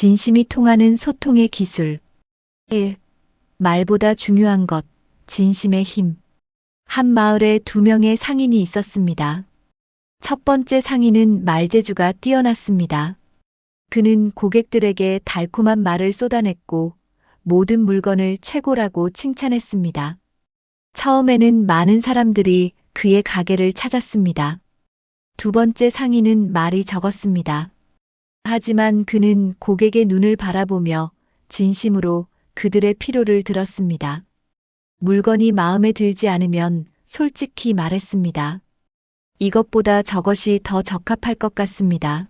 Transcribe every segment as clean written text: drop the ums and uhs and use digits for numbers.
진심이 통하는 소통의 기술. 1. 말보다 중요한 것, 진심의 힘. 한 마을에 두 명의 상인이 있었습니다. 첫 번째 상인은 말재주가 뛰어났습니다. 그는 고객들에게 달콤한 말을 쏟아냈고 모든 물건을 최고라고 칭찬했습니다. 처음에는 많은 사람들이 그의 가게를 찾았습니다. 두 번째 상인은 말이 적었습니다. 하지만 그는 고객의 눈을 바라보며 진심으로 그들의 필요를 들었습니다. 물건이 마음에 들지 않으면 솔직히 말했습니다. 이것보다 저것이 더 적합할 것 같습니다.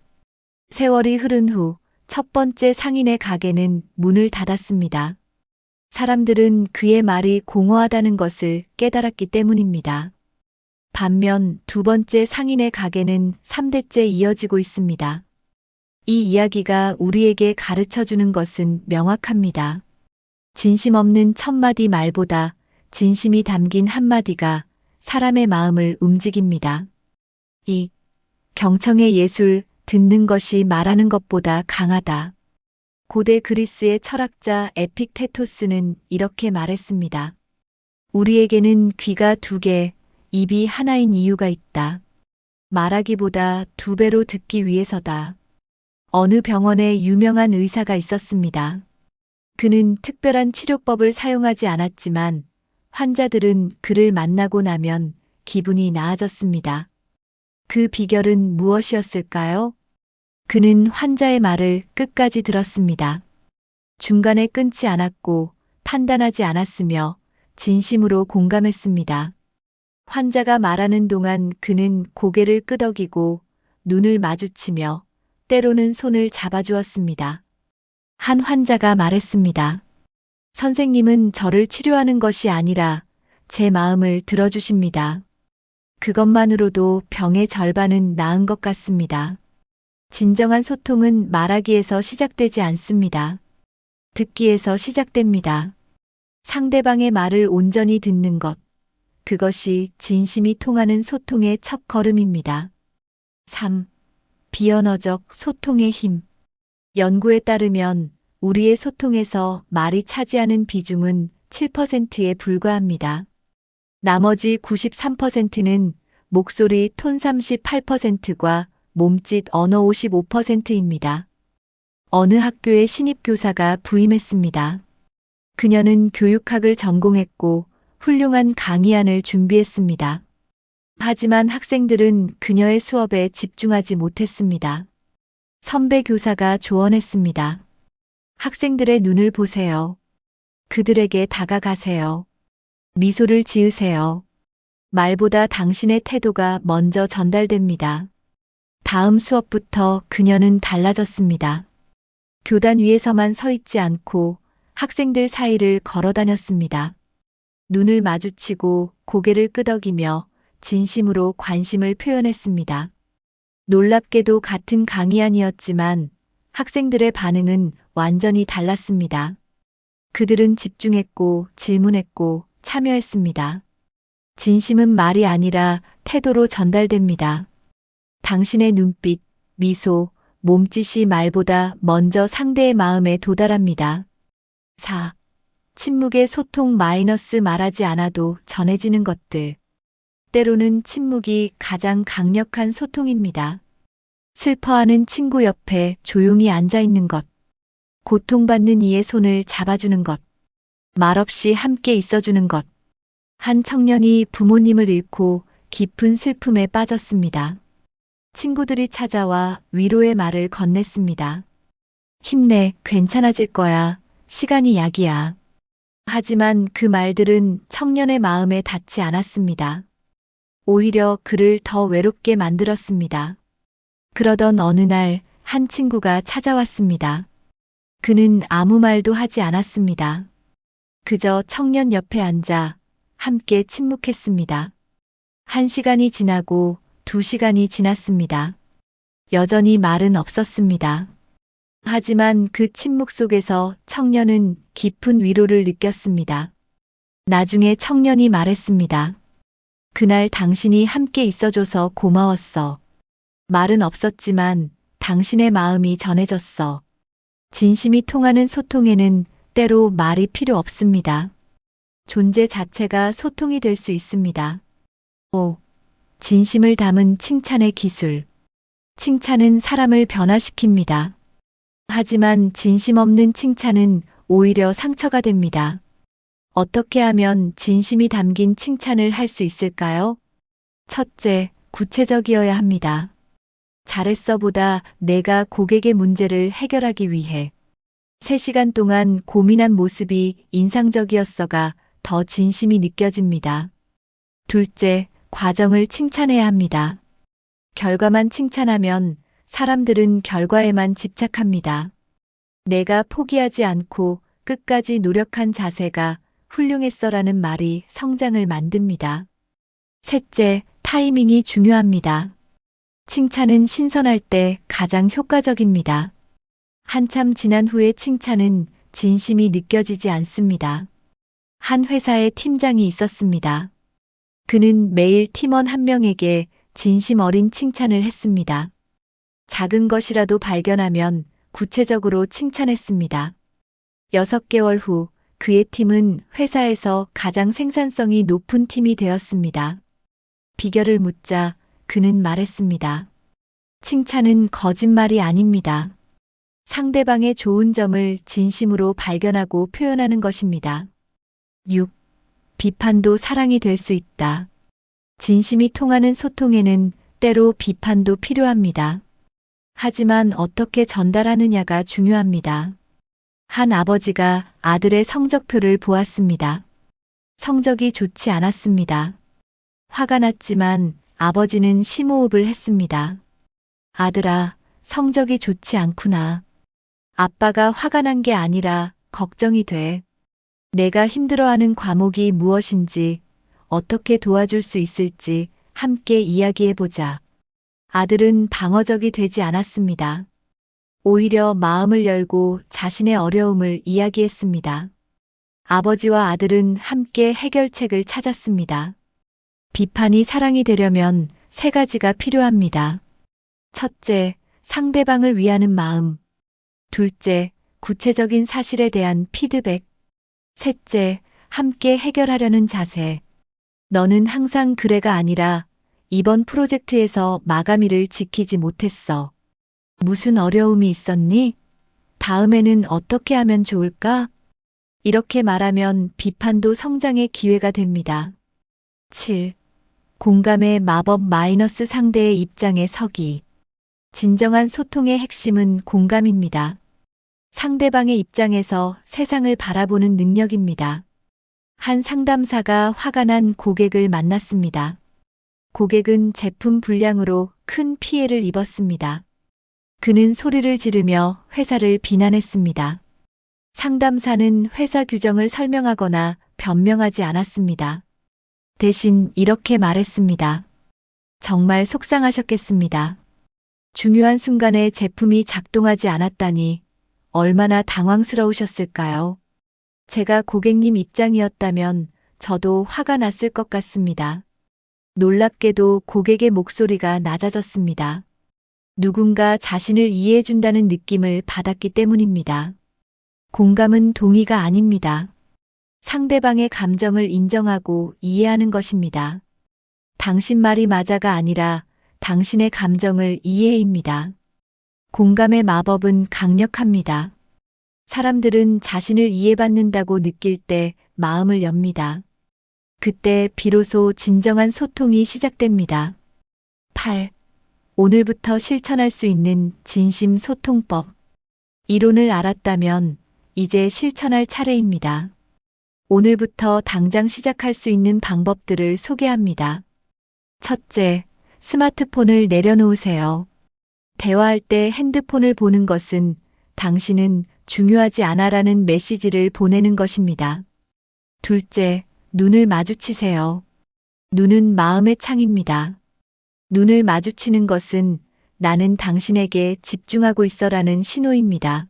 세월이 흐른 후 첫 번째 상인의 가게는 문을 닫았습니다. 사람들은 그의 말이 공허하다는 것을 깨달았기 때문입니다. 반면 두 번째 상인의 가게는 3대째 이어지고 있습니다. 이 이야기가 우리에게 가르쳐 주는 것은 명확합니다. 진심 없는 천마디 말보다 진심이 담긴 한마디가 사람의 마음을 움직입니다. 2. 경청의 예술, 듣는 것이 말하는 것보다 강하다. 고대 그리스의 철학자 에픽테토스는 이렇게 말했습니다. 우리에게는 귀가 두 개, 입이 하나인 이유가 있다. 말하기보다 두 배로 듣기 위해서다. 어느 병원에 유명한 의사가 있었습니다. 그는 특별한 치료법을 사용하지 않았지만 환자들은 그를 만나고 나면 기분이 나아졌습니다. 그 비결은 무엇이었을까요? 그는 환자의 말을 끝까지 들었습니다. 중간에 끊지 않았고 판단하지 않았으며 진심으로 공감했습니다. 환자가 말하는 동안 그는 고개를 끄덕이고 눈을 마주치며 때로는 손을 잡아주었습니다. 한 환자가 말했습니다. 선생님은 저를 치료하는 것이 아니라 제 마음을 들어주십니다. 그것만으로도 병의 절반은 나은 것 같습니다. 진정한 소통은 말하기에서 시작되지 않습니다. 듣기에서 시작됩니다. 상대방의 말을 온전히 듣는 것, 그것이 진심이 통하는 소통의 첫 걸음입니다. 3. 비언어적 소통의 힘. 연구에 따르면 우리의 소통에서 말이 차지하는 비중은 7%에 불과합니다. 나머지 93%는 목소리 톤 38%과 몸짓 언어 55%입니다. 어느 학교의 신입교사가 부임했습니다. 그녀는 교육학을 전공했고 훌륭한 강의안을 준비했습니다. 하지만 학생들은 그녀의 수업에 집중하지 못했습니다. 선배 교사가 조언했습니다. 학생들의 눈을 보세요. 그들에게 다가가세요. 미소를 지으세요. 말보다 당신의 태도가 먼저 전달됩니다. 다음 수업부터 그녀는 달라졌습니다. 교단 위에서만 서 있지 않고 학생들 사이를 걸어 다녔습니다. 눈을 마주치고 고개를 끄덕이며 진심으로 관심을 표현했습니다. 놀랍게도 같은 강의안이었지만 학생들의 반응은 완전히 달랐습니다. 그들은 집중했고 질문했고 참여했습니다. 진심은 말이 아니라 태도로 전달됩니다. 당신의 눈빛, 미소, 몸짓이 말보다 먼저 상대의 마음에 도달합니다. 4. 침묵의 소통 마이너스 말하지 않아도 전해지는 것들. 때로는 침묵이 가장 강력한 소통입니다. 슬퍼하는 친구 옆에 조용히 앉아 있는 것. 고통받는 이의 손을 잡아주는 것. 말없이 함께 있어주는 것. 한 청년이 부모님을 잃고 깊은 슬픔에 빠졌습니다. 친구들이 찾아와 위로의 말을 건넸습니다. 힘내, 괜찮아질 거야. 시간이 약이야. 하지만 그 말들은 청년의 마음에 닿지 않았습니다. 오히려 그를 더 외롭게 만들었습니다. 그러던 어느 날 한 친구가 찾아왔습니다. 그는 아무 말도 하지 않았습니다. 그저 청년 옆에 앉아 함께 침묵했습니다. 1시간이 지나고 2시간이 지났습니다. 여전히 말은 없었습니다. 하지만 그 침묵 속에서 청년은 깊은 위로를 느꼈습니다. 나중에 청년이 말했습니다. 그날 당신이 함께 있어줘서 고마웠어. 말은 없었지만 당신의 마음이 전해졌어. 진심이 통하는 소통에는 때로 말이 필요 없습니다. 존재 자체가 소통이 될 수 있습니다. 5. 진심을 담은 칭찬의 기술. 칭찬은 사람을 변화시킵니다. 하지만 진심 없는 칭찬은 오히려 상처가 됩니다. 어떻게 하면 진심이 담긴 칭찬을 할 수 있을까요? 첫째, 구체적이어야 합니다. 잘했어보다 내가 고객의 문제를 해결하기 위해 3시간 동안 고민한 모습이 인상적이었어가 더 진심이 느껴집니다. 둘째, 과정을 칭찬해야 합니다. 결과만 칭찬하면 사람들은 결과에만 집착합니다. 내가 포기하지 않고 끝까지 노력한 자세가 훌륭했어라는 말이 성장을 만듭니다. 셋째, 타이밍이 중요합니다. 칭찬은 신선할 때 가장 효과적입니다. 한참 지난 후의 칭찬은 진심이 느껴지지 않습니다. 한 회사에 팀장이 있었습니다. 그는 매일 팀원 한 명에게 진심 어린 칭찬을 했습니다. 작은 것이라도 발견하면 구체적으로 칭찬했습니다. 6개월 후 그의 팀은 회사에서 가장 생산성이 높은 팀이 되었습니다. 비결을 묻자 그는 말했습니다. 칭찬은 거짓말이 아닙니다. 상대방의 좋은 점을 진심으로 발견하고 표현하는 것입니다. 6. 비판도 사랑이 될 수 있다. 진심이 통하는 소통에는 때로 비판도 필요합니다. 하지만 어떻게 전달하느냐가 중요합니다. 한 아버지가 아들의 성적표를 보았습니다. 성적이 좋지 않았습니다. 화가 났지만 아버지는 심호흡을 했습니다. 아들아, 성적이 좋지 않구나. 아빠가 화가 난 게 아니라 걱정이 돼. 내가 힘들어하는 과목이 무엇인지, 어떻게 도와줄 수 있을지 함께 이야기해보자. 아들은 방어적이 되지 않았습니다. 오히려 마음을 열고 자신의 어려움을 이야기했습니다. 아버지와 아들은 함께 해결책을 찾았습니다. 비판이 사랑이 되려면 3가지가 필요합니다. 첫째, 상대방을 위하는 마음. 둘째, 구체적인 사실에 대한 피드백. 셋째, 함께 해결하려는 자세. 너는 항상 그래가 아니라 이번 프로젝트에서 마감일을 지키지 못했어. 무슨 어려움이 있었니? 다음에는 어떻게 하면 좋을까? 이렇게 말하면 비판도 성장의 기회가 됩니다. 7. 공감의 마법 마이너스 상대의 입장에 서기. 진정한 소통의 핵심은 공감입니다. 상대방의 입장에서 세상을 바라보는 능력입니다. 한 상담사가 화가 난 고객을 만났습니다. 고객은 제품 불량으로 큰 피해를 입었습니다. 그는 소리를 지르며 회사를 비난했습니다. 상담사는 회사 규정을 설명하거나 변명하지 않았습니다. 대신 이렇게 말했습니다. 정말 속상하셨겠습니다. 중요한 순간에 제품이 작동하지 않았다니 얼마나 당황스러우셨을까요? 제가 고객님 입장이었다면 저도 화가 났을 것 같습니다. 놀랍게도 고객의 목소리가 낮아졌습니다. 누군가 자신을 이해해준다는 느낌을 받았기 때문입니다. 공감은 동의가 아닙니다. 상대방의 감정을 인정하고 이해하는 것입니다. 당신 말이 맞아가 아니라 당신의 감정을 이해입니다. 공감의 마법은 강력합니다. 사람들은 자신을 이해받는다고 느낄 때 마음을 엽니다. 그때 비로소 진정한 소통이 시작됩니다. 8. 오늘부터 실천할 수 있는 진심 소통법. 이론을 알았다면 이제 실천할 차례입니다. 오늘부터 당장 시작할 수 있는 방법들을 소개합니다. 첫째, 스마트폰을 내려놓으세요. 대화할 때 핸드폰을 보는 것은 당신은 중요하지 않아라는 메시지를 보내는 것입니다. 둘째, 눈을 마주치세요. 눈은 마음의 창입니다. 눈을 마주치는 것은 나는 당신에게 집중하고 있어라는 신호입니다.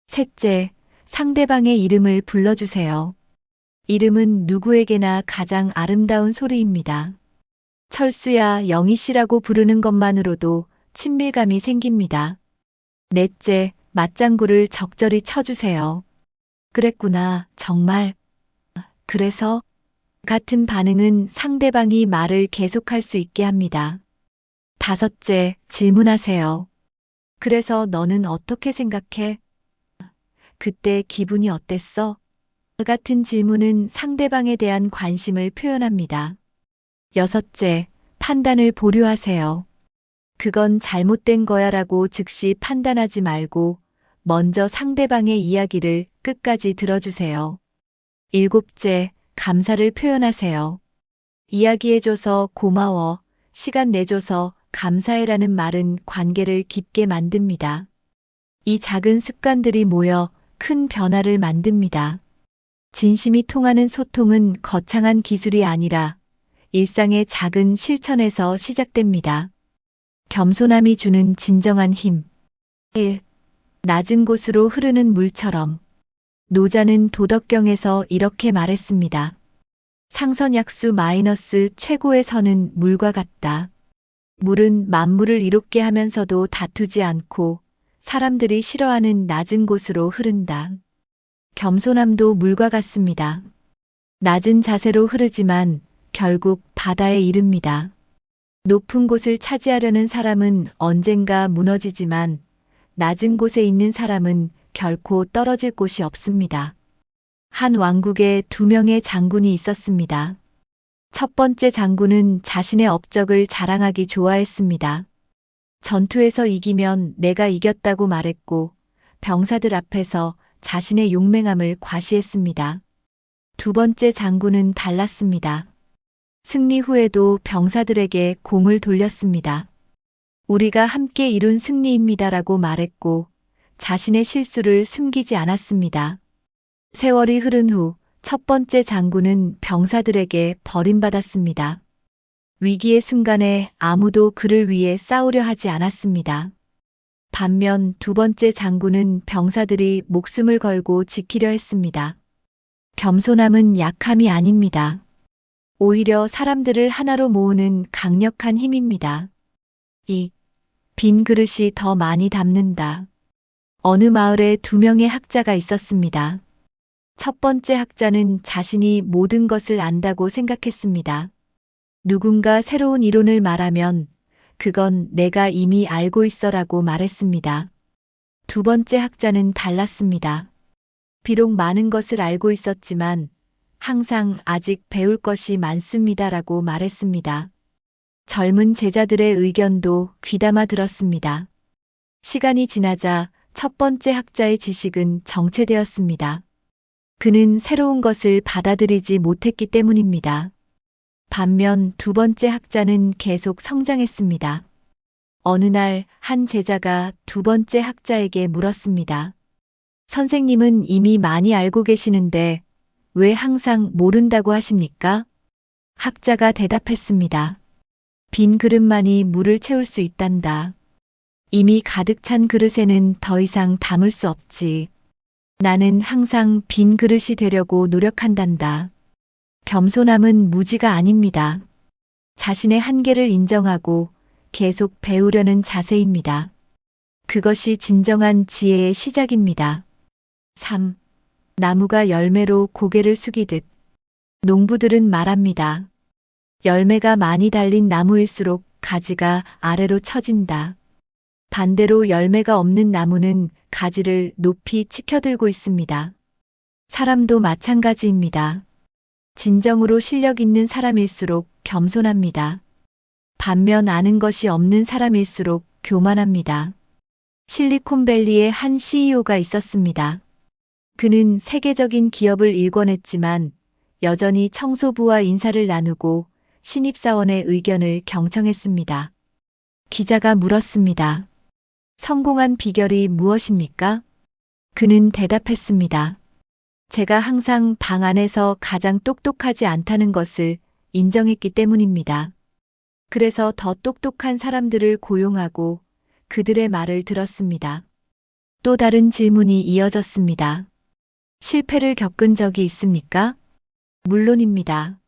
셋째, 상대방의 이름을 불러주세요. 이름은 누구에게나 가장 아름다운 소리입니다. 철수야, 영희 씨라고 부르는 것만으로도 친밀감이 생깁니다. 넷째, 맞장구를 적절히 쳐주세요. 그랬구나, 정말. 그래서 같은 반응은 상대방이 말을 계속할 수 있게 합니다. 다섯째, 질문하세요. 그래서 너는 어떻게 생각해? 그때 기분이 어땠어? 같은 질문은 상대방에 대한 관심을 표현합니다. 여섯째, 판단을 보류하세요. 그건 잘못된 거야 라고 즉시 판단하지 말고 먼저 상대방의 이야기를 끝까지 들어주세요. 일곱째, 감사를 표현하세요. 이야기해줘서 고마워, 시간 내줘서 감사해라는 말은 관계를 깊게 만듭니다. 이 작은 습관들이 모여 큰 변화를 만듭니다. 진심이 통하는 소통은 거창한 기술이 아니라 일상의 작은 실천에서 시작됩니다. 겸손함이 주는 진정한 힘. 1. 낮은 곳으로 흐르는 물처럼. 노자는 도덕경에서 이렇게 말했습니다. 상선약수 마이너스 최고의 선은 물과 같다. 물은 만물을 이롭게 하면서도 다투지 않고 사람들이 싫어하는 낮은 곳으로 흐른다. 겸손함도 물과 같습니다. 낮은 자세로 흐르지만 결국 바다에 이릅니다. 높은 곳을 차지하려는 사람은 언젠가 무너지지만 낮은 곳에 있는 사람은 결코 떨어질 곳이 없습니다. 한 왕국에 두 명의 장군이 있었습니다. 첫 번째 장군은 자신의 업적을 자랑하기 좋아했습니다. 전투에서 이기면 내가 이겼다고 말했고 병사들 앞에서 자신의 용맹함을 과시했습니다. 두 번째 장군은 달랐습니다. 승리 후에도 병사들에게 공을 돌렸습니다. 우리가 함께 이룬 승리입니다라고 말했고 자신의 실수를 숨기지 않았습니다. 세월이 흐른 후 첫 번째 장군은 병사들에게 버림받았습니다. 위기의 순간에 아무도 그를 위해 싸우려 하지 않았습니다. 반면 두 번째 장군은 병사들이 목숨을 걸고 지키려 했습니다. 겸손함은 약함이 아닙니다. 오히려 사람들을 하나로 모으는 강력한 힘입니다. 2. 빈 그릇이 더 많이 담는다. 어느 마을에 두 명의 학자가 있었습니다. 첫 번째 학자는 자신이 모든 것을 안다고 생각했습니다. 누군가 새로운 이론을 말하면 그건 내가 이미 알고 있어라고 말했습니다. 두 번째 학자는 달랐습니다. 비록 많은 것을 알고 있었지만 항상 아직 배울 것이 많습니다라고 말했습니다. 젊은 제자들의 의견도 귀담아 들었습니다. 시간이 지나자 첫 번째 학자의 지식은 정체되었습니다. 그는 새로운 것을 받아들이지 못했기 때문입니다. 반면 두 번째 학자는 계속 성장했습니다. 어느 날 한 제자가 두 번째 학자에게 물었습니다. 선생님은 이미 많이 알고 계시는데 왜 항상 모른다고 하십니까? 학자가 대답했습니다. 빈 그릇만이 물을 채울 수 있단다. 이미 가득 찬 그릇에는 더 이상 담을 수 없지. 나는 항상 빈 그릇이 되려고 노력한단다. 겸손함은 무지가 아닙니다. 자신의 한계를 인정하고 계속 배우려는 자세입니다. 그것이 진정한 지혜의 시작입니다. 3. 나무가 열매로 고개를 숙이듯. 농부들은 말합니다. 열매가 많이 달린 나무일수록 가지가 아래로 처진다. 반대로 열매가 없는 나무는 가지를 높이 치켜들고 있습니다. 사람도 마찬가지입니다. 진정으로 실력 있는 사람일수록 겸손합니다. 반면 아는 것이 없는 사람일수록 교만합니다. 실리콘밸리에 한 CEO가 있었습니다. 그는 세계적인 기업을 일궈냈지만 여전히 청소부와 인사를 나누고 신입사원의 의견을 경청했습니다. 기자가 물었습니다. 성공한 비결이 무엇입니까? 그는 대답했습니다. 제가 항상 방 안에서 가장 똑똑하지 않다는 것을 인정했기 때문입니다. 그래서 더 똑똑한 사람들을 고용하고 그들의 말을 들었습니다. 또 다른 질문이 이어졌습니다. 실패를 겪은 적이 있습니까? 물론입니다.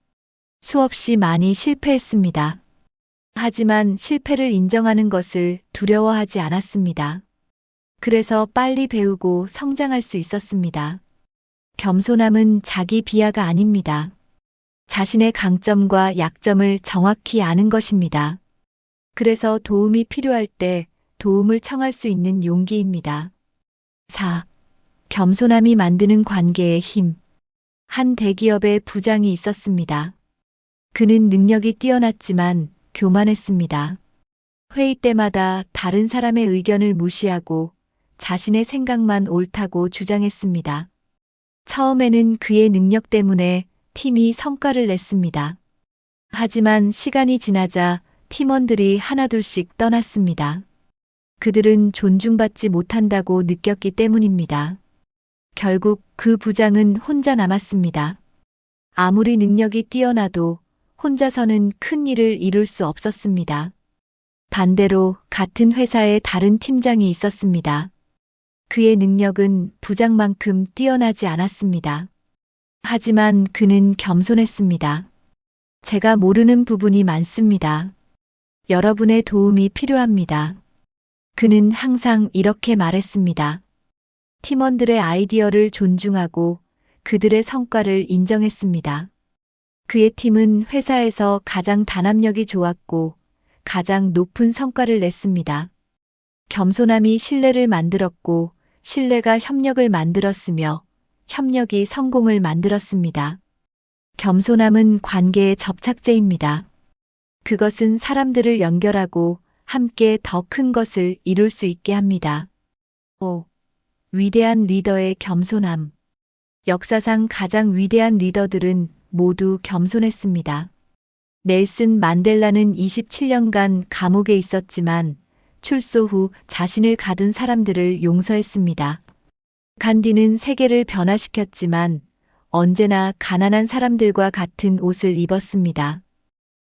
수없이 많이 실패했습니다. 하지만 실패를 인정하는 것을 두려워하지 않았습니다. 그래서 빨리 배우고 성장할 수 있었습니다. 겸손함은 자기 비하가 아닙니다. 자신의 강점과 약점을 정확히 아는 것입니다. 그래서 도움이 필요할 때 도움을 청할 수 있는 용기입니다. 4. 겸손함이 만드는 관계의 힘. 한 대기업의 부장이 있었습니다. 그는 능력이 뛰어났지만 교만했습니다. 회의 때마다 다른 사람의 의견을 무시하고 자신의 생각만 옳다고 주장했습니다. 처음에는 그의 능력 때문에 팀이 성과를 냈습니다. 하지만 시간이 지나자 팀원들이 하나둘씩 떠났습니다. 그들은 존중받지 못한다고 느꼈기 때문입니다. 결국 그 부장은 혼자 남았습니다. 아무리 능력이 뛰어나도 혼자서는 큰 일을 이룰 수 없었습니다. 반대로 같은 회사에 다른 팀장이 있었습니다. 그의 능력은 부장만큼 뛰어나지 않았습니다. 하지만 그는 겸손했습니다. 제가 모르는 부분이 많습니다. 여러분의 도움이 필요합니다. 그는 항상 이렇게 말했습니다. 팀원들의 아이디어를 존중하고 그들의 성과를 인정했습니다. 그의 팀은 회사에서 가장 단합력이 좋았고 가장 높은 성과를 냈습니다. 겸손함이 신뢰를 만들었고 신뢰가 협력을 만들었으며 협력이 성공을 만들었습니다. 겸손함은 관계의 접착제입니다. 그것은 사람들을 연결하고 함께 더 큰 것을 이룰 수 있게 합니다. 5. 위대한 리더의 겸손함. 역사상 가장 위대한 리더들은 모두 겸손했습니다. 넬슨 만델라는 27년간 감옥에 있었지만 출소 후 자신을 가둔 사람들을 용서했습니다. 간디는 세계를 변화시켰지만 언제나 가난한 사람들과 같은 옷을 입었습니다.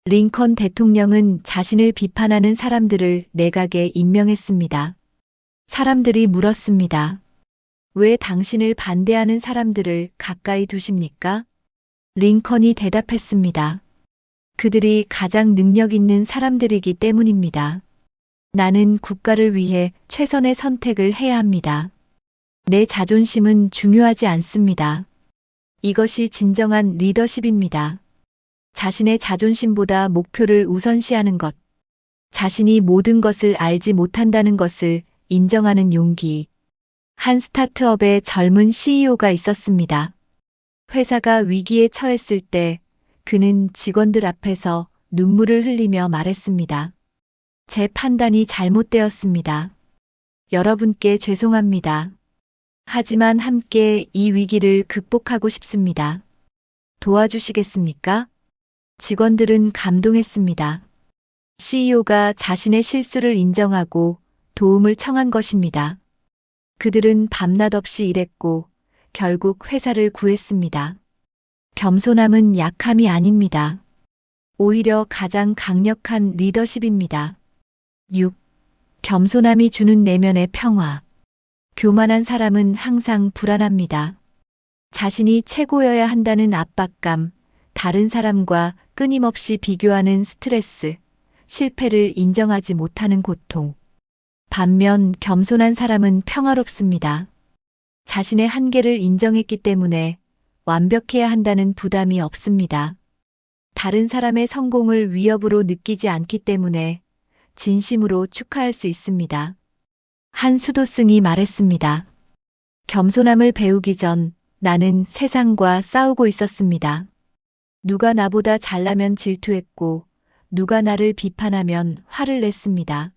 링컨 대통령은 자신을 비판하는 사람들을 내각에 임명했습니다. 사람들이 물었습니다. 왜 당신을 반대하는 사람들을 가까이 두십니까? 링컨이 대답했습니다. 그들이 가장 능력 있는 사람들이기 때문입니다. 나는 국가를 위해 최선의 선택을 해야 합니다. 내 자존심은 중요하지 않습니다. 이것이 진정한 리더십입니다. 자신의 자존심보다 목표를 우선시하는 것. 자신이 모든 것을 알지 못한다는 것을 인정하는 용기. 한 스타트업의 젊은 CEO가 있었습니다. 회사가 위기에 처했을 때 그는 직원들 앞에서 눈물을 흘리며 말했습니다. 제 판단이 잘못되었습니다. 여러분께 죄송합니다. 하지만 함께 이 위기를 극복하고 싶습니다. 도와주시겠습니까? 직원들은 감동했습니다. CEO가 자신의 실수를 인정하고 도움을 청한 것입니다. 그들은 밤낮 없이 일했고 결국 회사를 구했습니다. 겸손함은 약함이 아닙니다. 오히려 가장 강력한 리더십입니다. 6. 겸손함이 주는 내면의 평화. 교만한 사람은 항상 불안합니다. 자신이 최고여야 한다는 압박감, 다른 사람과 끊임없이 비교하는 스트레스, 실패를 인정하지 못하는 고통. 반면 겸손한 사람은 평화롭습니다. 자신의 한계를 인정했기 때문에 완벽해야 한다는 부담이 없습니다. 다른 사람의 성공을 위협으로 느끼지 않기 때문에 진심으로 축하할 수 있습니다. 한 수도승이 말했습니다. 겸손함을 배우기 전 나는 세상과 싸우고 있었습니다. 누가 나보다 잘나면 질투했고 누가 나를 비판하면 화를 냈습니다.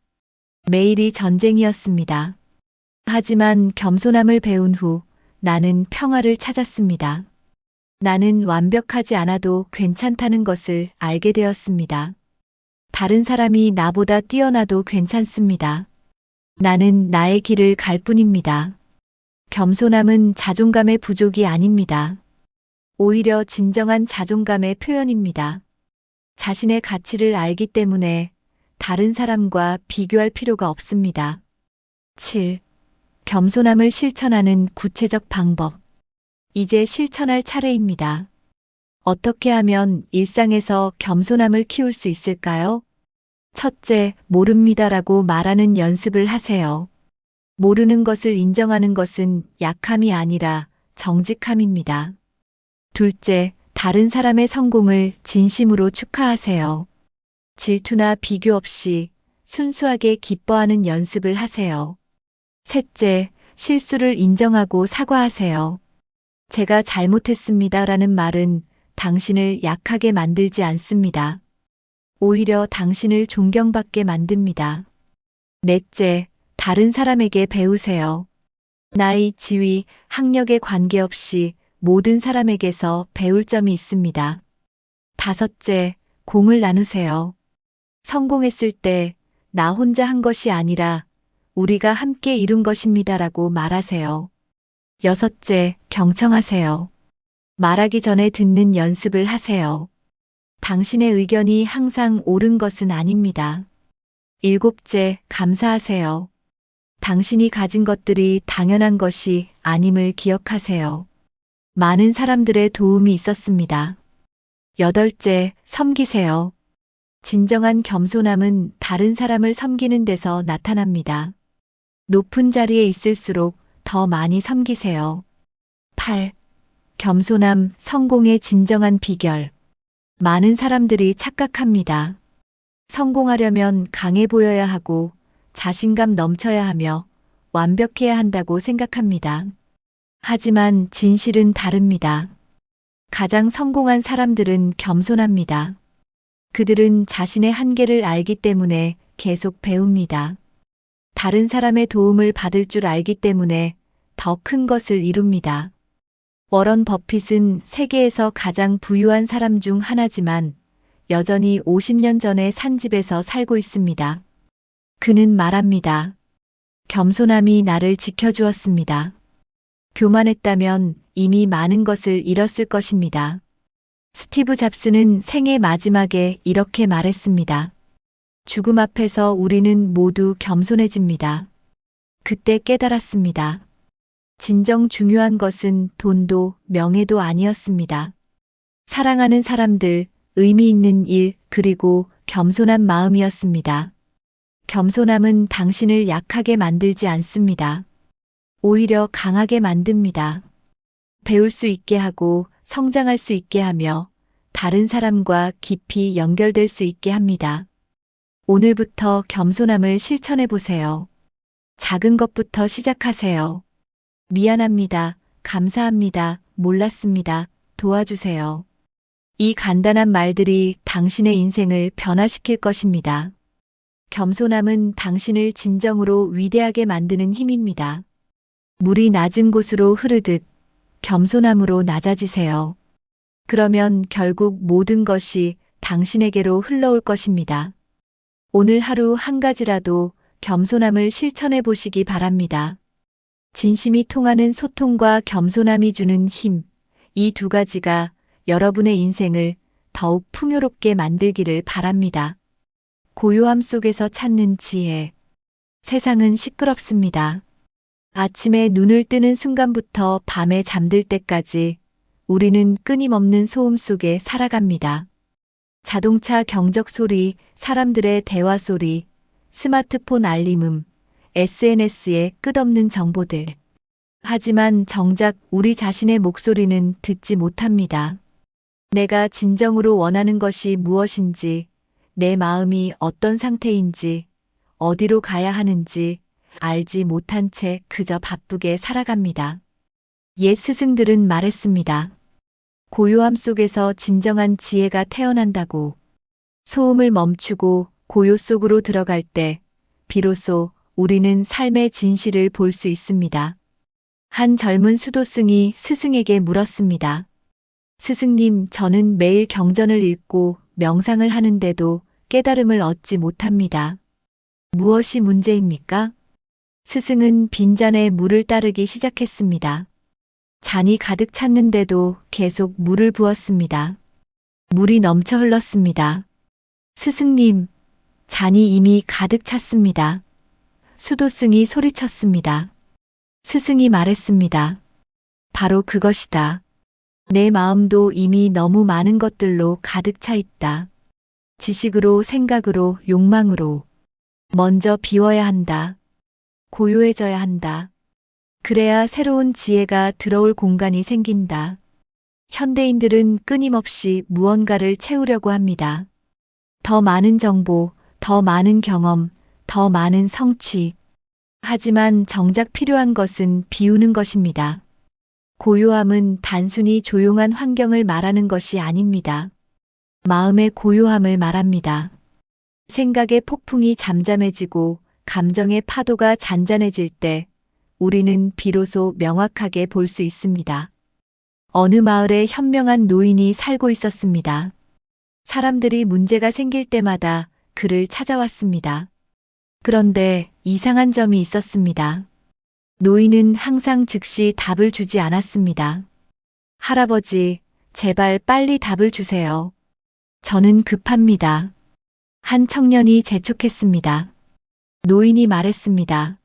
매일이 전쟁이었습니다. 하지만 겸손함을 배운 후 나는 평화를 찾았습니다. 나는 완벽하지 않아도 괜찮다는 것을 알게 되었습니다. 다른 사람이 나보다 뛰어나도 괜찮습니다. 나는 나의 길을 갈 뿐입니다. 겸손함은 자존감의 부족이 아닙니다. 오히려 진정한 자존감의 표현입니다. 자신의 가치를 알기 때문에 다른 사람과 비교할 필요가 없습니다. 7. 겸손함을 실천하는 구체적 방법. 이제 실천할 차례입니다. 어떻게 하면 일상에서 겸손함을 키울 수 있을까요? 첫째, 모릅니다라고 말하는 연습을 하세요. 모르는 것을 인정하는 것은 약함이 아니라 정직함입니다. 둘째, 다른 사람의 성공을 진심으로 축하하세요. 질투나 비교 없이 순수하게 기뻐하는 연습을 하세요. 셋째, 실수를 인정하고 사과하세요. 제가 잘못했습니다라는 말은 당신을 약하게 만들지 않습니다. 오히려 당신을 존경받게 만듭니다. 넷째, 다른 사람에게 배우세요. 나이, 지위, 학력에 관계없이 모든 사람에게서 배울 점이 있습니다. 다섯째, 공을 나누세요. 성공했을 때 나 혼자 한 것이 아니라 우리가 함께 이룬 것입니다라고 말하세요. 여섯째, 경청하세요. 말하기 전에 듣는 연습을 하세요. 당신의 의견이 항상 옳은 것은 아닙니다. 일곱째, 감사하세요. 당신이 가진 것들이 당연한 것이 아님을 기억하세요. 많은 사람들의 도움이 있었습니다. 여덟째, 섬기세요. 진정한 겸손함은 다른 사람을 섬기는 데서 나타납니다. 높은 자리에 있을수록 더 많이 섬기세요. 8. 겸손함, 성공의 진정한 비결. 많은 사람들이 착각합니다. 성공하려면 강해 보여야 하고 자신감 넘쳐야 하며 완벽해야 한다고 생각합니다. 하지만 진실은 다릅니다. 가장 성공한 사람들은 겸손합니다. 그들은 자신의 한계를 알기 때문에 계속 배웁니다. 다른 사람의 도움을 받을 줄 알기 때문에 더 큰 것을 이룹니다. 워런 버핏은 세계에서 가장 부유한 사람 중 하나지만 여전히 50년 전에 산 집에서 살고 있습니다. 그는 말합니다. 겸손함이 나를 지켜주었습니다. 교만했다면 이미 많은 것을 잃었을 것입니다. 스티브 잡스는 생애 마지막에 이렇게 말했습니다. 죽음 앞에서 우리는 모두 겸손해집니다. 그때 깨달았습니다. 진정 중요한 것은 돈도 명예도 아니었습니다. 사랑하는 사람들, 의미 있는 일, 그리고 겸손한 마음이었습니다. 겸손함은 당신을 약하게 만들지 않습니다. 오히려 강하게 만듭니다. 배울 수 있게 하고 성장할 수 있게 하며 다른 사람과 깊이 연결될 수 있게 합니다. 오늘부터 겸손함을 실천해 보세요. 작은 것부터 시작하세요. 미안합니다. 감사합니다. 몰랐습니다. 도와주세요. 이 간단한 말들이 당신의 인생을 변화시킬 것입니다. 겸손함은 당신을 진정으로 위대하게 만드는 힘입니다. 물이 낮은 곳으로 흐르듯 겸손함으로 낮아지세요. 그러면 결국 모든 것이 당신에게로 흘러올 것입니다. 오늘 하루 한 가지라도 겸손함을 실천해 보시기 바랍니다. 진심이 통하는 소통과 겸손함이 주는 힘, 이 두 가지가 여러분의 인생을 더욱 풍요롭게 만들기를 바랍니다. 고요함 속에서 찾는 지혜. 세상은 시끄럽습니다. 아침에 눈을 뜨는 순간부터 밤에 잠들 때까지 우리는 끊임없는 소음 속에 살아갑니다. 자동차 경적 소리, 사람들의 대화 소리, 스마트폰 알림음, SNS의 끝없는 정보들. 하지만 정작 우리 자신의 목소리는 듣지 못합니다. 내가 진정으로 원하는 것이 무엇인지, 내 마음이 어떤 상태인지, 어디로 가야 하는지 알지 못한 채 그저 바쁘게 살아갑니다. 옛 스승들은 말했습니다. 고요함 속에서 진정한 지혜가 태어난다고. 소음을 멈추고 고요 속으로 들어갈 때 비로소 우리는 삶의 진실을 볼 수 있습니다. 한 젊은 수도승이 스승에게 물었습니다. 스승님, 저는 매일 경전을 읽고 명상을 하는데도 깨달음을 얻지 못합니다. 무엇이 문제입니까? 스승은 빈잔에 물을 따르기 시작했습니다. 잔이 가득 찼는데도 계속 물을 부었습니다. 물이 넘쳐 흘렀습니다. 스승님, 잔이 이미 가득 찼습니다. 수도승이 소리쳤습니다. 스승이 말했습니다. 바로 그것이다. 내 마음도 이미 너무 많은 것들로 가득 차 있다. 지식으로, 생각으로, 욕망으로. 먼저 비워야 한다. 고요해져야 한다. 그래야 새로운 지혜가 들어올 공간이 생긴다. 현대인들은 끊임없이 무언가를 채우려고 합니다. 더 많은 정보, 더 많은 경험, 더 많은 성취. 하지만 정작 필요한 것은 비우는 것입니다. 고요함은 단순히 조용한 환경을 말하는 것이 아닙니다. 마음의 고요함을 말합니다. 생각의 폭풍이 잠잠해지고 감정의 파도가 잔잔해질 때 우리는 비로소 명확하게 볼 수 있습니다. 어느 마을에 현명한 노인이 살고 있었습니다. 사람들이 문제가 생길 때마다 그를 찾아왔습니다. 그런데 이상한 점이 있었습니다. 노인은 항상 즉시 답을 주지 않았습니다. 할아버지, 제발 빨리 답을 주세요. 저는 급합니다. 한 청년이 재촉했습니다. 노인이 말했습니다.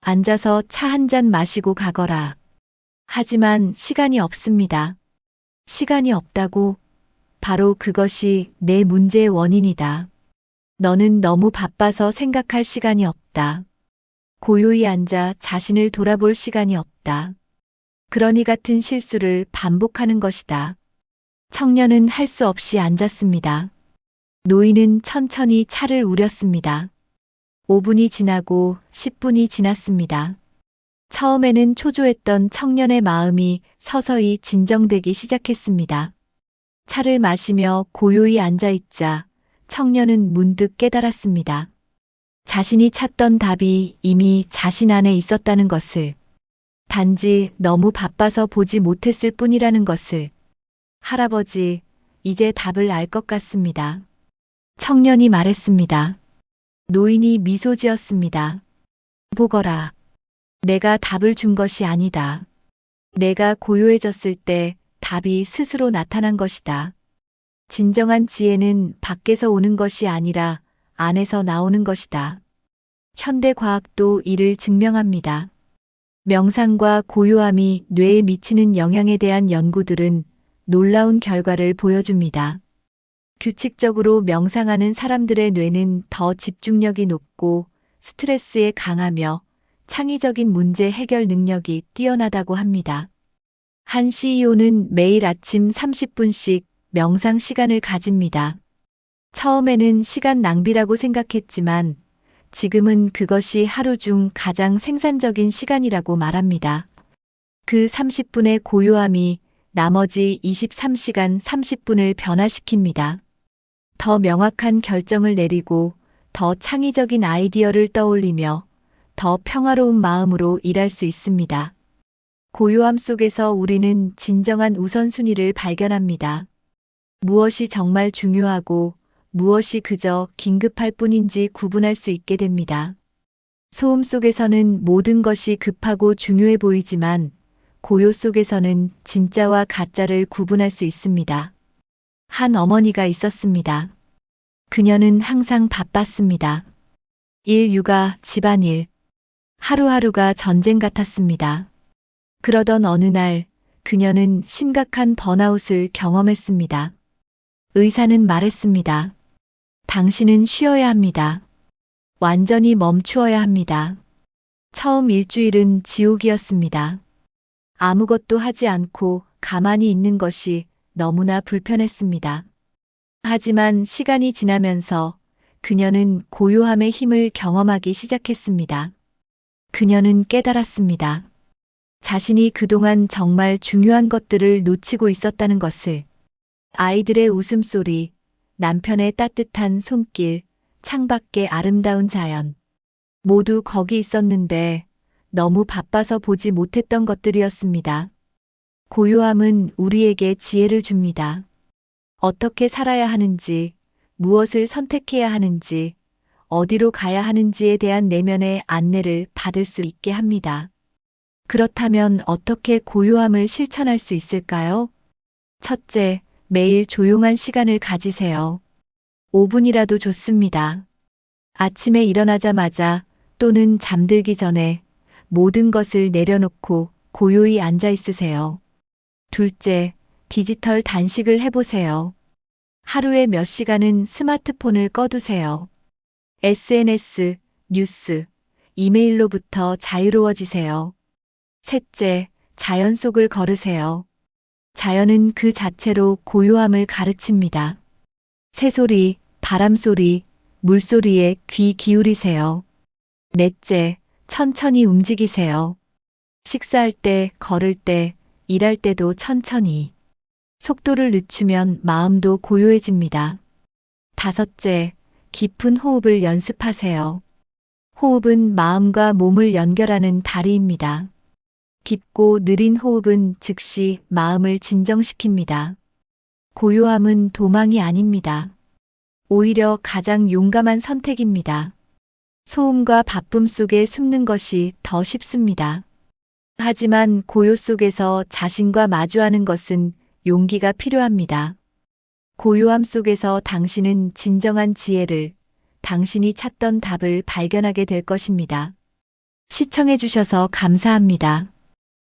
앉아서 차 한 잔 마시고 가거라. 하지만 시간이 없습니다. 시간이 없다고? 바로 그것이 내 문제의 원인이다. 너는 너무 바빠서 생각할 시간이 없다. 고요히 앉아 자신을 돌아볼 시간이 없다. 그러니 같은 실수를 반복하는 것이다. 청년은 할 수 없이 앉았습니다. 노인은 천천히 차를 우렸습니다. 5분이 지나고 10분이 지났습니다. 처음에는 초조했던 청년의 마음이 서서히 진정되기 시작했습니다. 차를 마시며 고요히 앉아있자 청년은 문득 깨달았습니다. 자신이 찾던 답이 이미 자신 안에 있었다는 것을, 단지 너무 바빠서 보지 못했을 뿐이라는 것을. 할아버지, 이제 답을 알 것 같습니다. 청년이 말했습니다. 노인이 미소 지었습니다. 보거라. 내가 답을 준 것이 아니다. 내가 고요해졌을 때 답이 스스로 나타난 것이다. 진정한 지혜는 밖에서 오는 것이 아니라 안에서 나오는 것이다. 현대 과학도 이를 증명합니다. 명상과 고요함이 뇌에 미치는 영향에 대한 연구들은 놀라운 결과를 보여줍니다. 규칙적으로 명상하는 사람들의 뇌는 더 집중력이 높고 스트레스에 강하며 창의적인 문제 해결 능력이 뛰어나다고 합니다. 한 CEO는 매일 아침 30분씩 명상 시간을 가집니다. 처음에는 시간 낭비라고 생각했지만 지금은 그것이 하루 중 가장 생산적인 시간이라고 말합니다. 그 30분의 고요함이 나머지 23시간 30분을 변화시킵니다. 더 명확한 결정을 내리고 더 창의적인 아이디어를 떠올리며 더 평화로운 마음으로 일할 수 있습니다. 고요함 속에서 우리는 진정한 우선순위를 발견합니다. 무엇이 정말 중요하고 무엇이 그저 긴급할 뿐인지 구분할 수 있게 됩니다. 소음 속에서는 모든 것이 급하고 중요해 보이지만 고요 속에서는 진짜와 가짜를 구분할 수 있습니다. 한 어머니가 있었습니다. 그녀는 항상 바빴습니다. 일, 육아, 집안일. 하루하루가 전쟁 같았습니다. 그러던 어느 날 그녀는 심각한 번아웃을 경험했습니다. 의사는 말했습니다. 당신은 쉬어야 합니다. 완전히 멈추어야 합니다. 처음 일주일은 지옥이었습니다. 아무것도 하지 않고 가만히 있는 것이 너무나 불편했습니다. 하지만 시간이 지나면서 그녀는 고요함의 힘을 경험하기 시작했습니다. 그녀는 깨달았습니다. 자신이 그동안 정말 중요한 것들을 놓치고 있었다는 것을. 아이들의 웃음소리, 남편의 따뜻한 손길, 창밖의 아름다운 자연. 모두 거기 있었는데 너무 바빠서 보지 못했던 것들이었습니다. 고요함은 우리에게 지혜를 줍니다. 어떻게 살아야 하는지, 무엇을 선택해야 하는지, 어디로 가야 하는지에 대한 내면의 안내를 받을 수 있게 합니다. 그렇다면 어떻게 고요함을 실천할 수 있을까요? 첫째, 매일 조용한 시간을 가지세요. 5분이라도 좋습니다. 아침에 일어나자마자 또는 잠들기 전에 모든 것을 내려놓고 고요히 앉아 있으세요. 둘째, 디지털 단식을 해보세요. 하루에 몇 시간은 스마트폰을 꺼두세요. SNS, 뉴스, 이메일로부터 자유로워지세요. 셋째, 자연 속을 걸으세요. 자연은 그 자체로 고요함을 가르칩니다. 새소리, 바람소리, 물소리에 귀 기울이세요. 넷째, 천천히 움직이세요. 식사할 때, 걸을 때, 일할 때도 천천히. 속도를 늦추면 마음도 고요해집니다. 다섯째, 깊은 호흡을 연습하세요. 호흡은 마음과 몸을 연결하는 다리입니다. 깊고 느린 호흡은 즉시 마음을 진정시킵니다. 고요함은 도망이 아닙니다. 오히려 가장 용감한 선택입니다. 소음과 바쁨 속에 숨는 것이 더 쉽습니다. 하지만 고요 속에서 자신과 마주하는 것은 용기가 필요합니다. 고요함 속에서 당신은 진정한 지혜를, 당신이 찾던 답을 발견하게 될 것입니다. 시청해 주셔서 감사합니다.